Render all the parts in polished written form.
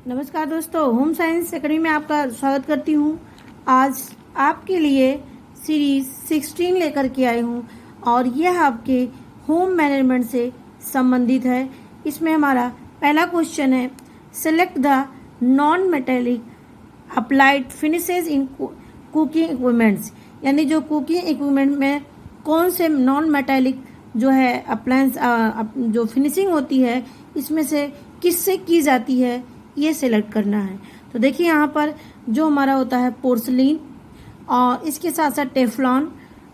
नमस्कार दोस्तों, home science academy में आपका स्वागत करती हूँ। आज आपके लिए सीरीज 16 लेकर के आई हूँ और यह आपके होम मैनेजमेंट से संबंधित है। इसमें हमारा पहला क्वेश्चन है, select the non metallic applied finishes in cooking equipments. यानी जो कुकिंग इक्विपमेंट में कौन से नॉन मेटेलिक जो है अप्लायंस जो फिनिशिंग होती है इसमें से किससे की जाती है, ये सिलेक्ट करना है। तो देखिए यहाँ पर जो हमारा होता है पोर्सलिन और इसके साथ साथ टेफ्लॉन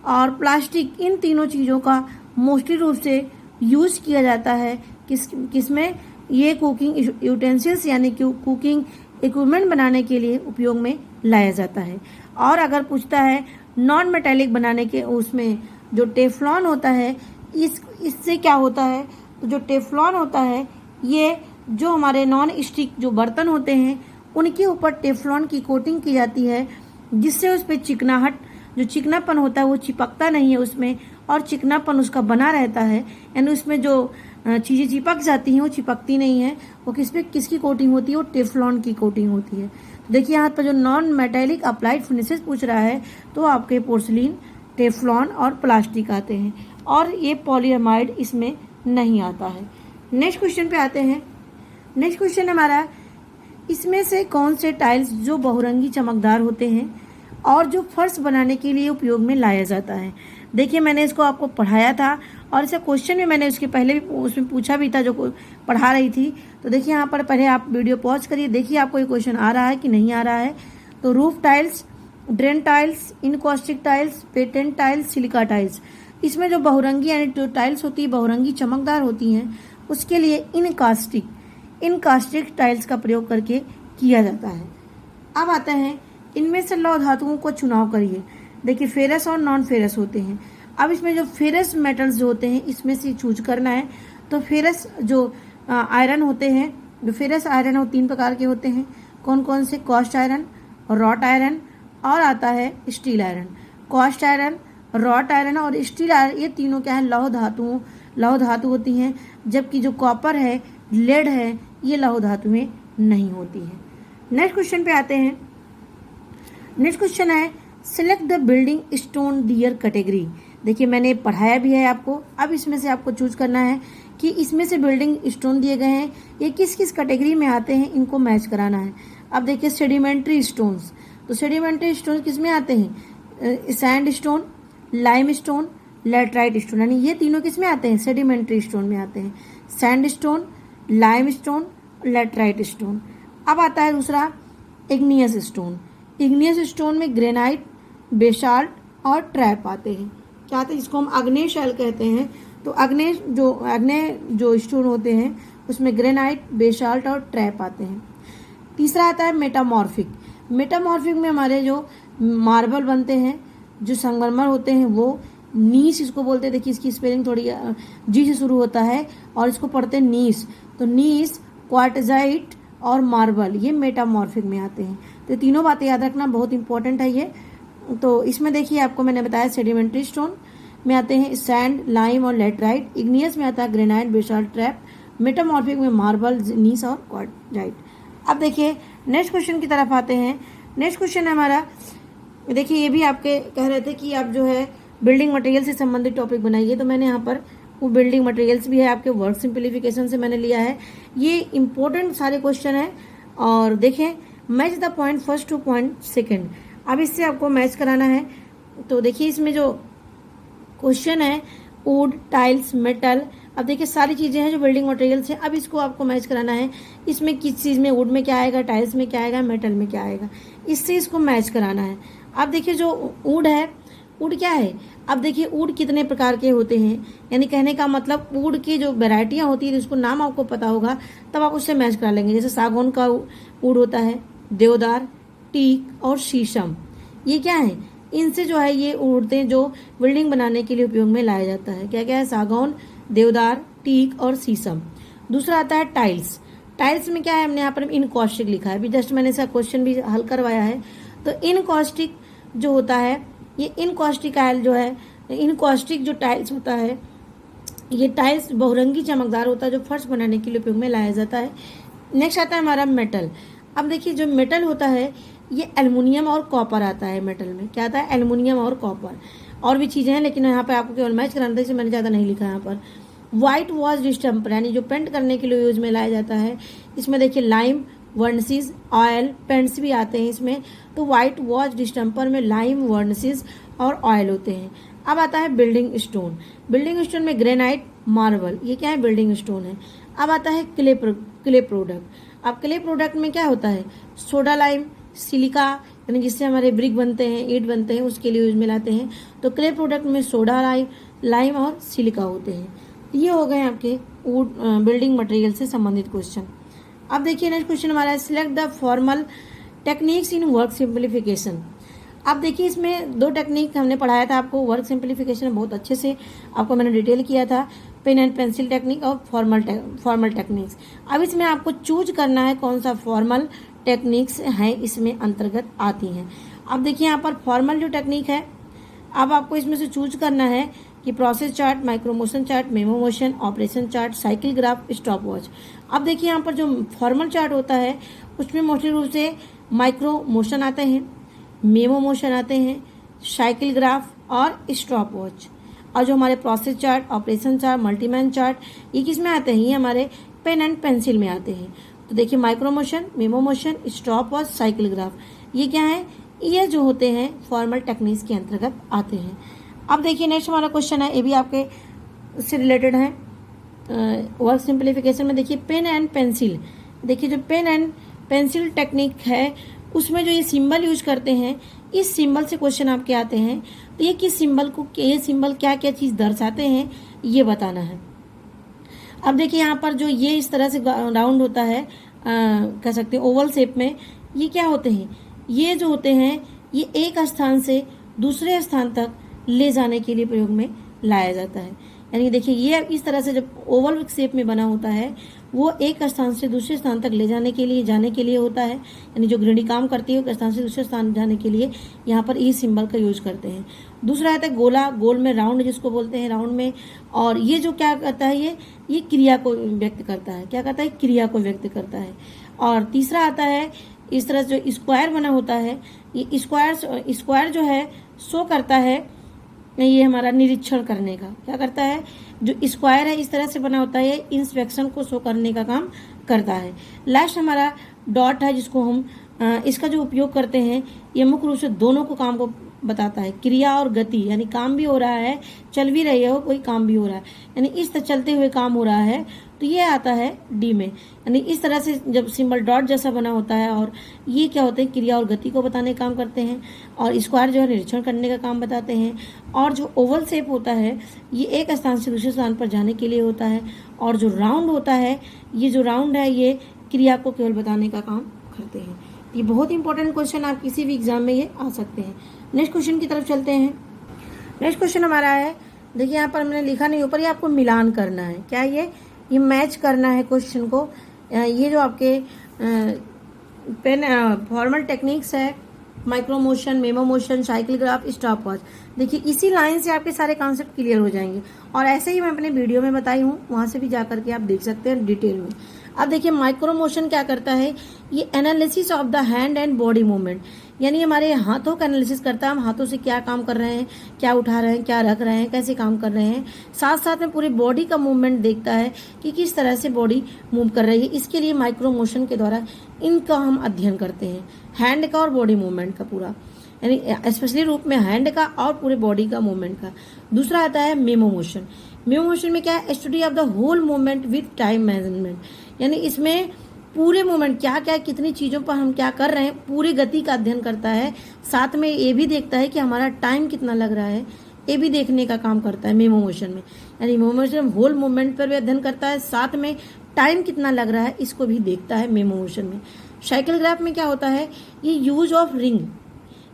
और प्लास्टिक, इन तीनों चीज़ों का मोस्टली रूप से यूज किया जाता है किसमें, ये कुकिंग यूटेंसिल्स यानी कि कुकिंग इक्विपमेंट बनाने के लिए उपयोग में लाया जाता है। और अगर पूछता है नॉन मेटेलिक बनाने के, उसमें जो टेफ्लॉन होता है इससे क्या होता है, तो जो टेफ्लॉन होता है ये जो हमारे नॉन स्टिक जो बर्तन होते हैं उनके ऊपर टेफ्लॉन की कोटिंग की जाती है, जिससे उस पर चिकनाहट, जो चिकनापन होता है वो चिपकता नहीं है उसमें और चिकनापन उसका बना रहता है। यानी उसमें जो चीज़ें चिपक जाती हैं वो चिपकती नहीं है। वो किसकी कोटिंग होती है, वो टेफ्लॉन की कोटिंग होती है। तो देखिए यहाँ पर जो नॉन मेटेलिक अप्लाइड फिनिशेस पूछ रहा है तो आपके पोर्सलिन, टेफ्लॉन और प्लास्टिक आते हैं और ये पॉलीअमाइड इसमें नहीं आता है। नेक्स्ट क्वेश्चन पे आते हैं। नेक्स्ट क्वेश्चन हमारा, इसमें से कौन से टाइल्स जो बहुरंगी चमकदार होते हैं और जो फर्श बनाने के लिए उपयोग में लाया जाता है। देखिए मैंने इसको आपको पढ़ाया था और इसे क्वेश्चन भी मैंने उसके पहले भी उसमें पूछा भी था जो पढ़ा रही थी। तो देखिए यहाँ पर पहले आप वीडियो पॉज करिए, देखिए आपको ये क्वेश्चन आ रहा है कि नहीं आ रहा है। तो roof tiles, drain tiles, encaustic tiles, patent tiles, silica tiles. इसमें जो बहुरंगी यानी जो टाइल्स होती है बहुरंगी चमकदार होती हैं उसके लिए इनकास्टिक टाइल्स का प्रयोग करके किया जाता है। अब आते हैं, इनमें से लौह धातुओं को चुनाव करिए। देखिए फेरस और नॉन फेरस होते हैं। अब इसमें जो फेरस मेटल्स जो होते हैं इसमें से चूज करना है। तो फेरस जो आयरन होते हैं, जो फेरस आयरन वो 3 प्रकार के होते हैं। कौन कौन से, कॉस्ट आयरन, रॉट आयरन और आता है steel iron. Cost iron, wrought iron और स्टील आयरन ये तीनों क्या है, लौह धातु होती हैं। जबकि जो कॉपर है, लेड है, ये लौह धातु में नहीं होती है। नेक्स्ट क्वेश्चन पे आते हैं। नेक्स्ट क्वेश्चन है, select the building stone dear category. देखिए मैंने पढ़ाया भी है आपको। अब इसमें से आपको चूज करना है कि इसमें से बिल्डिंग स्टोन दिए गए हैं ये किस किस कैटेगरी में आते हैं, इनको मैच कराना है। अब देखिए सेडिमेंट्री स्टोन्स, तो सेडिमेंट्री स्टोन किस में आते हैं, sand stone, lime stone, laterite stone. यानी ये तीनों किस में आते हैं, सेडिमेंट्री स्टोन में आते हैं। Sand stone, lime stone, laterite stone. अब आता है दूसरा इग्नियस स्टोन। इग्नियस स्टोन में ग्रेनाइट, बेसाल्ट और ट्रैप आते हैं। क्या आते हैं, इसको हम आग्नेय शैल कहते हैं। तो आग्नेय जो स्टोन होते हैं उसमें ग्रेनाइट, बेसाल्ट और ट्रैप आते हैं। तीसरा आता है मेटामॉर्फिक। मेटामॉर्फिक में हमारे जो मार्बल बनते हैं, जो संगमरमर होते हैं, वो नीस इसको बोलते हैं। देखिए इसकी स्पेलिंग थोड़ी जी से शुरू होता है और इसको पढ़ते हैं नीस। तो नीस, क्वार्टजाइट और मार्बल ये मेटामॉर्फिक में आते हैं। तो तीनों बातें याद रखना बहुत इंपॉर्टेंट है ये। तो इसमें देखिए आपको मैंने बताया सेडिमेंट्री स्टोन में आते हैं सैंड, लाइम और लेटराइट। इग्नियस में आता है ग्रेनाइट, बेसाल्ट, ट्रैप। मेटामॉर्फिक में मार्बल, नीस और क्वार्टजाइट। अब देखिए नेक्स्ट क्वेश्चन की तरफ आते हैं। नेक्स्ट क्वेश्चन है हमारा, देखिए ये भी आपके कह रहे थे कि आप जो है बिल्डिंग मटेरियल से संबंधित टॉपिक बनाइए। तो मैंने यहाँ पर वो बिल्डिंग मटेरियल्स भी है आपके वर्ड सिंप्लीफिकेशन से मैंने लिया है। ये इंपॉर्टेंट सारे क्वेश्चन हैं और देखें match the point first two point second. अब इससे आपको मैच कराना है। तो देखिए इसमें जो क्वेश्चन है वुड, टाइल्स, मेटल। अब देखिए सारी चीज़ें हैं जो बिल्डिंग मटेरियल्स हैं। अब इसको आपको मैच कराना है, इसमें किस चीज़ में, वुड में क्या आएगा, टाइल्स में क्या आएगा, मेटल में क्या आएगा, इससे इसको मैच कराना है। अब देखिए जो वुड है, वुड क्या है, अब देखिए वुड कितने प्रकार के होते हैं। यानी कहने का मतलब वुड की जो वैरायटियाँ होती है उसको नाम आपको पता होगा तब आप उससे मैच करा लेंगे। जैसे सागौन का वुड होता है, देवदार, टीक और शीशम। ये क्या है, इनसे जो है ये वुडें जो बिल्डिंग बनाने के लिए उपयोग में लाया जाता है। क्या क्या है, सागौन, देवदार, टीक और शीशम। दूसरा आता है टाइल्स। टाइल्स में क्या है, हमने यहाँ पर इनकॉस्टिक लिखा है, अभी जस्ट मैंने इसका क्वेश्चन भी हल करवाया है। तो इनकॉस्टिक जो होता है, ये इनकॉस्टिक आयल जो है, इनकॉस्टिक जो टाइल्स होता है ये टाइल्स बहुरंगी चमकदार होता है जो फर्श बनाने के लिए उपयोग में लाया जाता है। नेक्स्ट आता है हमारा मेटल। अब देखिए जो मेटल होता है ये एल्युमिनियम और कॉपर आता है। मेटल में क्या आता है? एल्युमिनियम और कॉपर, और भी चीज़ें हैं लेकिन यहाँ पे आपको केवल मैच कराना था, इसलिए मैंने ज़्यादा नहीं लिखा यहाँ पर। वाइट वॉश डिस्टेम्पर यानी जो पेंट करने के लिए यूज में लाया जाता है, इसमें देखिए लाइम, वर्नसिस, ऑयल, पेंट्स भी आते हैं इसमें। तो वाइट वॉश डिस्टेम्पर में लाइम, वर्नसिस और ऑयल होते हैं। अब आता है बिल्डिंग स्टोन। बिल्डिंग स्टोन में ग्रेनाइट, मार्बल, ये क्या है? बिल्डिंग स्टोन है। अब आता है क्ले प्रोडक्ट। अब क्ले प्रोडक्ट में क्या होता है? सोडा लाइम, सिलिका, यानी जिससे हमारे ब्रिक बनते हैं, ईंट बनते हैं, उसके लिए यूज में लाते हैं। तो क्ले प्रोडक्ट में सोडा लाइम और सिलिका होते हैं। ये हो गए आपके वुड बिल्डिंग मटेरियल से संबंधित क्वेश्चन। अब देखिए नेक्स्ट क्वेश्चन हमारा है, select the formal techniques in work simplification. अब देखिए इसमें दो टेक्निक हमने पढ़ाया था आपको वर्क सिंप्लीफिकेशन में, बहुत अच्छे से आपको मैंने डिटेल किया था, पेन एंड पेंसिल टेक्निक और फॉर्मल टेक्निक्स। अब इसमें आपको चूज करना है कौन सा फॉर्मल टेक्निक्स हैं इसमें अंतर्गत आती हैं। अब देखिए यहाँ पर फॉर्मल जो टेक्निक है, अब आपको इसमें से चूज करना है कि process chart, micro motion chart, memo motion, operation chart, cycle graph, stop watch. अब देखिए यहाँ पर जो फॉर्मल चार्ट होता है उसमें मोस्टली रूप से माइक्रो मोशन आते हैं, मेमो मोशन आते हैं, साइकिल ग्राफ और स्टॉप वॉच। और जो हमारे process chart, operation chart, multiman chart, ये किस में आते हैं? ये हमारे पेन एंड पेंसिल में आते हैं। तो देखिए micro motion, memo motion, stop watch, cycle graph, ये क्या है? ये जो होते हैं फॉर्मल टेक्निक्स के अंतर्गत आते हैं। अब देखिए नेक्स्ट हमारा क्वेश्चन है, ये भी आपके से रिलेटेड है वर्क सिंप्लीफिकेशन में। देखिए पेन एंड पेंसिल। देखिए जो पेन एंड पेंसिल टेक्निक है उसमें जो ये सिंबल यूज करते हैं, इस सिंबल से क्वेश्चन आपके आते हैं। तो ये किस सिंबल को, ये सिंबल क्या क्या चीज़ दर्शाते हैं, ये बताना है। अब देखिए यहाँ पर जो ये इस तरह से राउंड होता है, कह सकते हैं ओवल शेप में, ये क्या होते हैं? ये जो होते हैं ये एक स्थान से दूसरे स्थान तक ले जाने के लिए प्रयोग में लाया जाता है। यानी देखिए ये इस तरह से जब ओवल शेप में बना होता है वो एक स्थान से दूसरे स्थान तक ले जाने के लिए होता है। यानी जो गृहिणी काम करती है एक स्थान से दूसरे स्थान जाने के लिए यहाँ पर ई सिंबल का यूज करते हैं। दूसरा आता है गोला, गोल में राउंड जिसको बोलते हैं, राउंड में। और ये जो क्या करता है, ये क्रिया को व्यक्त करता है। क्या करता है? क्रिया को व्यक्त करता है। और तीसरा आता है इस तरह जो स्क्वायर बना होता है, ये स्क्वायर जो है शो करता है, ये हमारा निरीक्षण करने का क्या करता है? जो स्क्वायर है इस तरह से बना होता है, इंस्पेक्शन को शो करने का काम करता है। लास्ट हमारा डॉट है जिसको हम इसका जो उपयोग करते हैं ये मुख्य रूप से दोनों को काम को बताता है, क्रिया और गति, यानी काम भी हो रहा है, चल भी रही है, कोई काम भी हो रहा है, यानी इस तरह चलते हुए काम हो रहा है, तो ये आता है डी में। यानी इस तरह से जब सिंबल डॉट जैसा बना होता है और ये क्या होते हैं? क्रिया और गति को बताने का काम करते हैं। और स्क्वायर जो है निरीक्षण करने का काम बताते हैं। और जो ओवल शेप होता है ये एक स्थान से दूसरे स्थान पर जाने के लिए होता है। और जो राउंड होता है, ये जो राउंड है ये क्रिया को केवल बताने का काम करते हैं। ये बहुत इंपॉर्टेंट क्वेश्चन, आप किसी भी एग्जाम में ये आ सकते हैं। नेक्स्ट क्वेश्चन की तरफ चलते हैं। नेक्स्ट क्वेश्चन हमारा है, देखिए यहाँ पर मैंने लिखा नहीं, ऊपर ये आपको मिलान करना है। क्या ये मैच करना है क्वेश्चन को। ये जो आपके पेन फॉर्मल टेक्निक्स है, micro motion, memo motion, cycle graph, stop watch, देखिए इसी लाइन से आपके सारे कॉन्सेप्ट क्लियर हो जाएंगे। और ऐसे ही मैं अपने वीडियो में बताई हूँ, वहाँ से भी जा करके आप देख सकते हैं डिटेल में। अब देखिए माइक्रो मोशन क्या करता है? ये analysis of the hand and body movement, यानी हमारे हाथों का एनालिसिस करता है, हम हाथों से क्या काम कर रहे हैं, क्या उठा रहे हैं, क्या रख रहे हैं, कैसे काम कर रहे हैं। साथ साथ में पूरी बॉडी का मूवमेंट देखता है कि किस तरह से बॉडी मूव कर रही है। इसके लिए माइक्रो मोशन के द्वारा इनका हम अध्ययन करते हैं, हैंड का और बॉडी मूवमेंट का पूरा, यानी स्पेशली रूप में हैंड का और पूरे बॉडी का मूवमेंट का। दूसरा आता है मेमो मोशन। मेमो मोशन में क्या है? Study of the whole movement with time management, यानी इसमें पूरे मोमेंट क्या क्या कितनी चीज़ों पर हम क्या कर रहे हैं, पूरी गति का अध्ययन करता है। साथ में ये भी देखता है कि हमारा टाइम कितना लग रहा है, ये भी देखने का काम करता है मेमो मोशन में। यानी मेमो मोशन होल मूवमेंट पर भी अध्ययन करता है, साथ में टाइम कितना लग रहा है इसको भी देखता है मेमो मोशन में। साइकिल ग्राफ में क्या होता है? ये यूज ऑफ रिंग,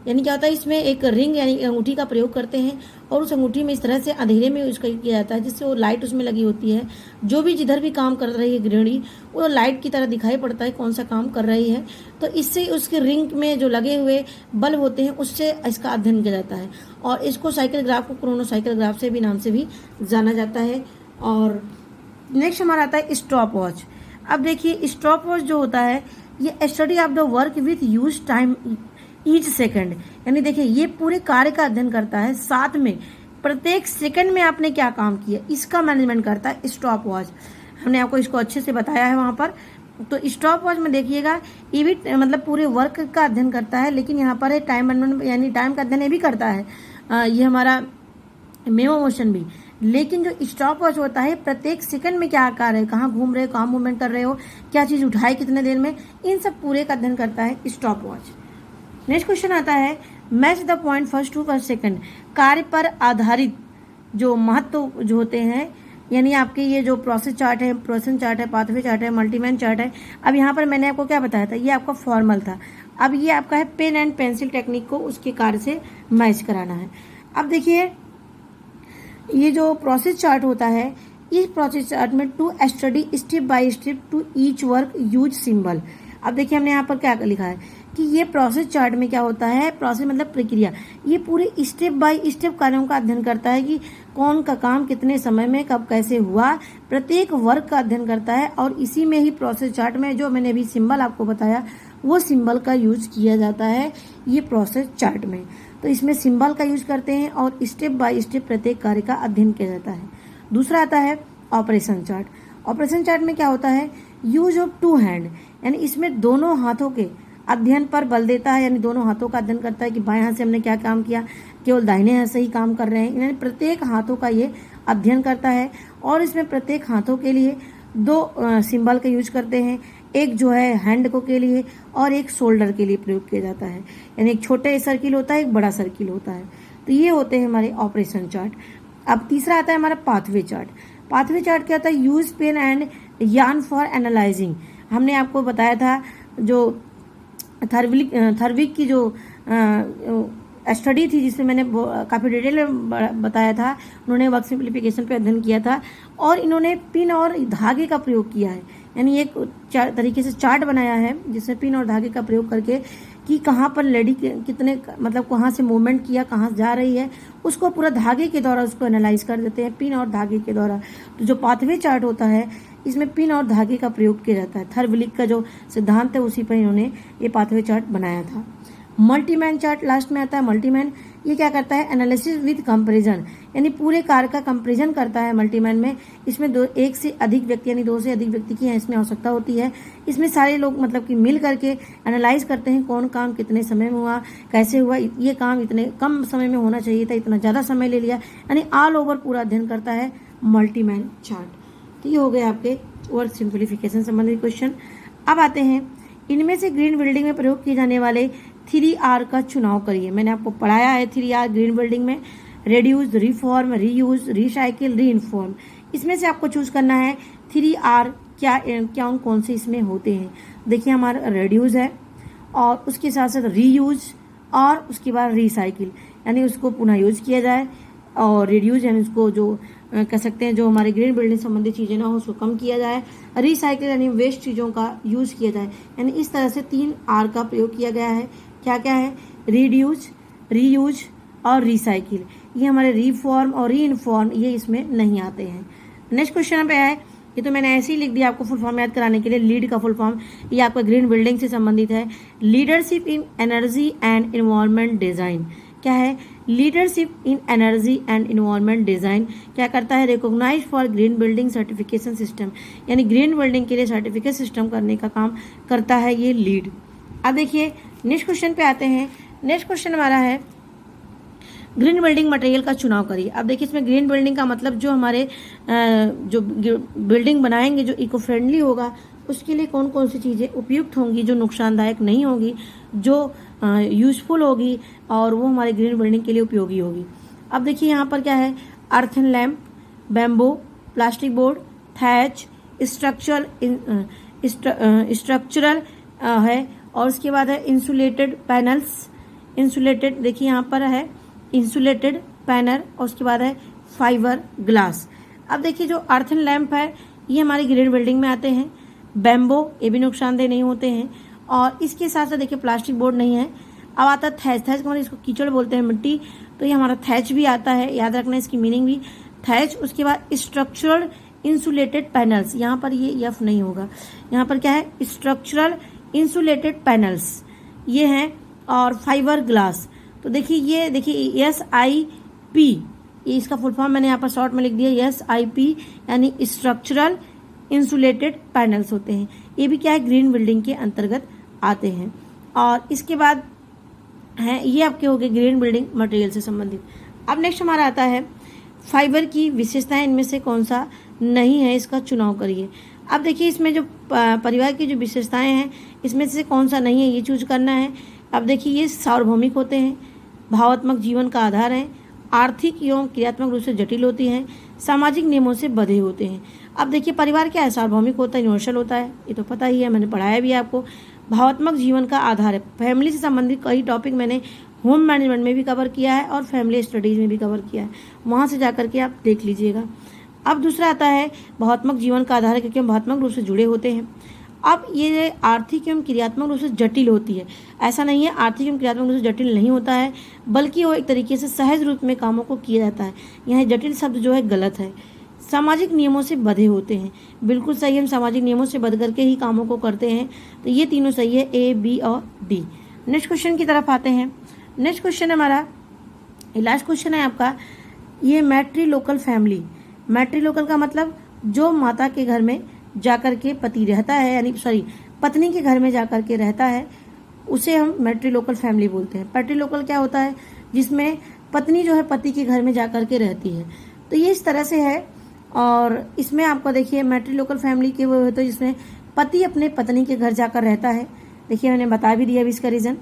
यानी क्या होता है इसमें एक रिंग यानी अंगूठी का प्रयोग करते हैं और उस अंगूठी में इस तरह से अंधेरे में यूज किया जाता है जिससे वो लाइट उसमें लगी होती है। जो भी जिधर भी काम कर रही है गृहिणी वो लाइट की तरह दिखाई पड़ता है कौन सा काम कर रही है। तो इससे उसके रिंग में जो लगे हुए बल्ब होते हैं उससे इसका अध्ययन किया जाता है। और इसको साइकिल ग्राफ को क्रोनो साइकिल ग्राफ से भी नाम से भी जाना जाता है। और नेक्स्ट हमारा आता है स्टॉप वॉच। अब देखिए स्टॉप वॉच जो होता है ये study of the work with use time each second, यानी देखिए ये पूरे कार्य का अध्ययन करता है, साथ में प्रत्येक सेकंड में आपने क्या काम किया इसका मैनेजमेंट करता है स्टॉप वॉच। हमने आपको इसको अच्छे से बताया है वहां पर। तो स्टॉप वॉच में देखिएगा ये भी मतलब पूरे वर्क का अध्ययन करता है, लेकिन यहाँ पर है टाइम मैनेजमेंट यानी टाइम का अध्ययन ये भी करता है, ये हमारा मेमो मोशन भी। लेकिन जो स्टॉप वॉच होता है प्रत्येक सेकंड में क्या कार्य है, कहाँ घूम रहे हो, कहाँ मूवमेंट कर रहे हो, क्या चीज उठाई कितने देर में, इन सब पूरे का अध्ययन करता है स्टॉप वॉच। नेक्स्ट क्वेश्चन आता है match the point first to first second, कार्य पर आधारित जो महत्व जो होते हैं, यानी आपके ये जो प्रोसेस चार्ट है, प्रोसेस चार्ट है, पाथवे चार्ट है, मल्टीमैन चार्ट है। अब यहाँ पर मैंने आपको क्या बताया था, ये आपका फॉर्मल था। अब ये आपका है पेन एंड पेंसिल टेक्निक को उसके कार्य से मैच कराना है। अब देखिए ये जो प्रोसेस चार्ट होता है, इस प्रोसेस चार्ट में to study step by step to each work use symbol. अब देखिए हमने यहाँ पर क्या लिखा है कि ये प्रोसेस चार्ट में क्या होता है, प्रोसेस मतलब प्रक्रिया, ये पूरे स्टेप बाय स्टेप कार्यों का अध्ययन करता है कि कौन का काम कितने समय में कब कैसे हुआ, प्रत्येक वर्क का अध्ययन करता है। और इसी में ही प्रोसेस चार्ट में जो मैंने अभी सिंबल आपको बताया वो सिंबल का यूज किया जाता है ये प्रोसेस चार्ट में। तो इसमें सिंबल का यूज करते हैं और स्टेप बाय स्टेप प्रत्येक कार्य का अध्ययन किया जाता है। दूसरा आता है ऑपरेशन चार्ट। ऑपरेशन चार्ट में क्या होता है, यूज ऑफ टू हैंड, यानी इसमें दोनों हाथों के अध्ययन पर बल देता है, यानी दोनों हाथों का अध्ययन करता है कि बाएं हाथ से हमने क्या काम किया, केवल दाहिने हाथ से ही काम कर रहे हैं, यानी प्रत्येक हाथों का ये अध्ययन करता है। और इसमें प्रत्येक हाथों के लिए दो सिंबल का यूज करते हैं, एक जो है हैंड को के लिए और एक शोल्डर के लिए प्रयोग किया जाता है, यानी एक छोटे सर्किल होता है, एक बड़ा सर्किल होता है। तो ये होते हैं हमारे ऑपरेशन चार्ट। अब तीसरा आता है हमारा पाथवे चार्ट। पाथवे चार्ट क्या होता है, use pen and yarn for analysing. हमने आपको बताया था जो थर्विक की जो स्टडी थी जिसमें मैंने काफ़ी डिटेल में बताया था, उन्होंने वर्क सिंप्लीफिकेशन पे अध्ययन किया था और इन्होंने पिन और धागे का प्रयोग किया है, यानी एक तरीके से चार्ट बनाया है जिसमें पिन और धागे का प्रयोग करके कि कहाँ पर लेडी कितने मतलब कहाँ से मूवमेंट किया, कहाँ जा रही है, उसको पूरा धागे के द्वारा उसको एनालाइज कर देते हैं पिन और धागे के द्वारा। तो जो पाथवे चार्ट होता है इसमें पिन और धागे का प्रयोग किया जाता है। थर्विक का जो सिद्धांत है उसी पर इन्होंने ये पाथवे चार्ट बनाया था। मल्टीमैन चार्ट लास्ट में आता है। मल्टीमैन ये क्या करता है, एनालिसिस विद कंपैरिजन, यानी पूरे कार्य का कंपैरिजन करता है मल्टीमैन में। इसमें एक से अधिक व्यक्ति यानी 2 से अधिक व्यक्ति की इसमें आवश्यकता होती है। इसमें सारे लोग मतलब कि मिल करके एनालाइज करते हैं कौन काम कितने समय में हुआ, कैसे हुआ, ये काम इतने कम समय में होना चाहिए था, इतना ज़्यादा समय ले लिया, यानी ऑल ओवर पूरा अध्ययन करता है मल्टीमैन चार्ट। तो ये हो गए आपके वर्क सिंप्लीफिकेशन संबंधित क्वेश्चन। अब आते हैं इनमें से ग्रीन बिल्डिंग में प्रयोग किए जाने वाले 3R का चुनाव करिए। मैंने आपको पढ़ाया है 3R ग्रीन बिल्डिंग में, रेड्यूस, रिफॉर्म, रीयूज, रिसाइकिल, रीइंफॉर्म। इसमें से आपको चूज करना है 3R क्या कौन से इसमें होते हैं। देखिए हमारा रेड्यूस है और उसके साथ साथ रीयूज और उसके बाद रिसाइकिल, यानी उसको पुनः यूज किया जाए, और रिड्यूस यानी उसको जो कह सकते हैं जो हमारे ग्रीन बिल्डिंग संबंधित चीज़ें ना हो उसको कम किया जाए, रिसाइकिल यानी वेस्ट चीज़ों का यूज किया जाए। यानी इस तरह से 3R का प्रयोग किया गया है। क्या क्या है, रिड्यूस, रीयूज और रिसाइकिल। ये हमारे रिफॉर्म और रीइंफॉर्म ये इसमें नहीं आते हैं। नेक्स्ट क्वेश्चन पे है, ये तो मैंने ऐसे ही लिख दिया आपको फुल फॉर्म याद कराने के लिए। लीड का फुल फॉर्म ये आपका ग्रीन बिल्डिंग से संबंधित है। Leadership in energy and environment design क्या है, leadership in energy and environment design क्या करता है, recognise for green building certification system, यानी ग्रीन बिल्डिंग के लिए सर्टिफिकेट सिस्टम करने का काम करता है ये लीड। अब देखिए नेक्स्ट क्वेश्चन पे आते हैं। नेक्स्ट क्वेश्चन हमारा है ग्रीन बिल्डिंग मटेरियल का चुनाव करिए। अब देखिए इसमें ग्रीन बिल्डिंग का मतलब जो हमारे जो बिल्डिंग बनाएंगे जो इको फ्रेंडली होगा उसके लिए कौन कौन सी चीज़ें उपयुक्त होंगी, जो नुकसानदायक नहीं होगी, जो यूजफुल होगी और वो हमारे ग्रीन बिल्डिंग के लिए उपयोगी होगी। अब देखिए यहाँ पर क्या है, earthen lamp, bamboo, plastic board, thatch, structural है, और उसके बाद है इंसुलेटेड पैनल्स, इंसुलेटेड देखिए यहाँ पर है इंसुलेटेड पैनल, और उसके बाद है फाइबर ग्लास। अब देखिए जो अर्थन लैम्प है ये हमारी ग्रीन बिल्डिंग में आते हैं। बैम्बो ये भी नुकसानदेह नहीं होते हैं, और इसके साथ साथ देखिए प्लास्टिक बोर्ड नहीं है। अब आता है थैच, थैच का मतलब इसको कीचड़ बोलते हैं मिट्टी, तो ये हमारा थैच भी आता है, याद रखना इसकी मीनिंग भी, थैच। उसके बाद स्ट्रक्चरल इंसुलेटेड पैनल्स, यहाँ पर ये एफ नहीं होगा, यहाँ पर क्या है, स्ट्रक्चरल इंसुलेटेड पैनल्स ये हैं, और फाइबर ग्लास। तो देखिए ये देखिए SIP, ये इसका फुल फॉर्म मैंने यहाँ पर शॉर्ट में लिख दिया, SIP यानी स्ट्रक्चरल इंसुलेटेड पैनल्स होते हैं। ये भी क्या है, ग्रीन बिल्डिंग के अंतर्गत आते हैं। और इसके बाद है, ये आपके हो गए ग्रीन बिल्डिंग मटेरियल से संबंधित। अब नेक्स्ट हमारा आता है फाइबर की विशेषताएं, इनमें से कौन सा नहीं है, इसका चुनाव करिए। अब देखिए इसमें जो परिवार की जो विशेषताएं हैं, इसमें से कौन सा नहीं है, ये चूज करना है। अब देखिए ये सार्वभौमिक होते हैं, भावात्मक जीवन का आधार है, आर्थिक एवं क्रियात्मक रूप से जटिल होती हैं, सामाजिक नियमों से बंधे होते हैं। अब देखिए परिवार क्या है, सार्वभौमिक होता है, यूनिवर्सल होता है, ये तो पता ही है, मैंने पढ़ाया भी है आपको। भावात्मक जीवन का आधार है, फैमिली से संबंधित कई टॉपिक मैंने होम मैनेजमेंट में भी कवर किया है और फैमिली स्टडीज़ में भी कवर किया है, वहाँ से जा करके आप देख लीजिएगा। अब दूसरा आता है भावात्मक जीवन का आधार है, क्योंकि हम भावात्मक रूप से जुड़े होते हैं। अब ये आर्थिक एवं क्रियात्मक रूप से जटिल होती है, ऐसा नहीं है आर्थिक एवं क्रियात्मक रूप से जटिल नहीं होता है, बल्कि वो एक तरीके से सहज रूप में कामों को किया जाता है। यहाँ जटिल शब्द जो है गलत है। सामाजिक नियमों से बंधे होते हैं, बिल्कुल सही, हम सामाजिक नियमों से बंध करके ही कामों को करते हैं, तो ये तीनों सही है, A, B और D। नेक्स्ट क्वेश्चन की तरफ आते हैं। नेक्स्ट क्वेश्चन हमारा लास्ट क्वेश्चन है आपका, ये मैट्रिलोकल फैमिली। मैट्रिलोकल का मतलब जो माता के घर में जाकर के पति रहता है, यानी पत्नी के घर में जाकर के रहता है, उसे हम मैट्रिलोकल फैमिली बोलते हैं। पैट्रिलोकल क्या होता है, जिसमें पत्नी जो है पति के घर में जाकर के रहती है। तो ये इस तरह से है। और इसमें आपको देखिए मैट्रिलोकल फैमिली के वो होते हैं जिसमें पति अपने पत्नी के घर जाकर रहता है। देखिए मैंने बता भी दिया अभी इसका रीज़न,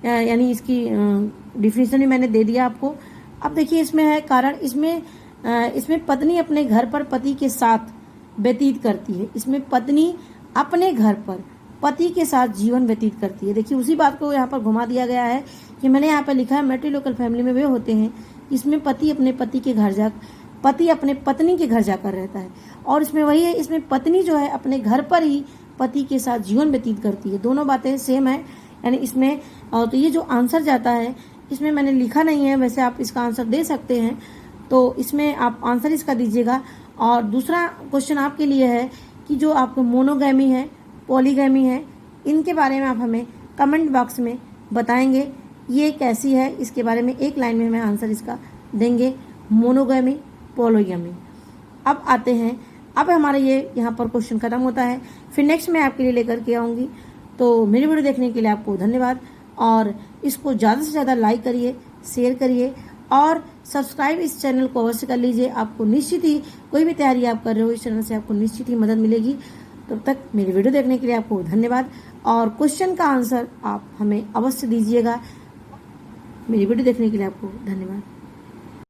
यानी इसकी डिफिनेशन भी मैंने दे दिया आपको। अब देखिए इसमें है कारण, इसमें पत्नी अपने घर पर पति के साथ व्यतीत करती है। इसमें पत्नी अपने घर पर पति के साथ जीवन व्यतीत करती है। देखिए उसी बात को यहाँ पर घुमा दिया गया है कि मैंने यहाँ पर लिखा है मैट्रिलोकल फैमिली में वे होते हैं इसमें पति अपने पत्नी के घर जाकर रहता है, और इसमें वही है, इसमें पत्नी जो है अपने घर पर ही पति के साथ जीवन व्यतीत करती है। दोनों बातें सेम है, यानी इसमें तो ये जो आंसर जाता है इसमें मैंने लिखा नहीं है, वैसे आप इसका आंसर दे सकते हैं, तो इसमें आप आंसर इसका दीजिएगा। और दूसरा क्वेश्चन आपके लिए है कि जो आपको मोनोगैमी है, पॉलीगैमी है, इनके बारे में आप हमें कमेंट बॉक्स में बताएंगे ये कैसी है, इसके बारे में एक लाइन में हमें आंसर इसका देंगे, मोनोगैमी पॉलीगैमी। अब आते हैं, अब हमारा ये यहाँ पर क्वेश्चन खत्म होता है, फिर नेक्स्ट मैं आपके लिए लेकर के आऊँगी। तो मेरी वीडियो देखने के लिए आपको धन्यवाद, और इसको ज़्यादा से ज़्यादा लाइक करिए, शेयर करिए और सब्सक्राइब इस चैनल को अवश्य कर लीजिए। आपको निश्चित ही कोई भी तैयारी आप कर रहे हो, इस चैनल से आपको निश्चित ही मदद मिलेगी। तब तक मेरी वीडियो देखने के लिए आपको धन्यवाद, और क्वेश्चन का आंसर आप हमें अवश्य दीजिएगा। मेरी वीडियो देखने के लिए आपको धन्यवाद।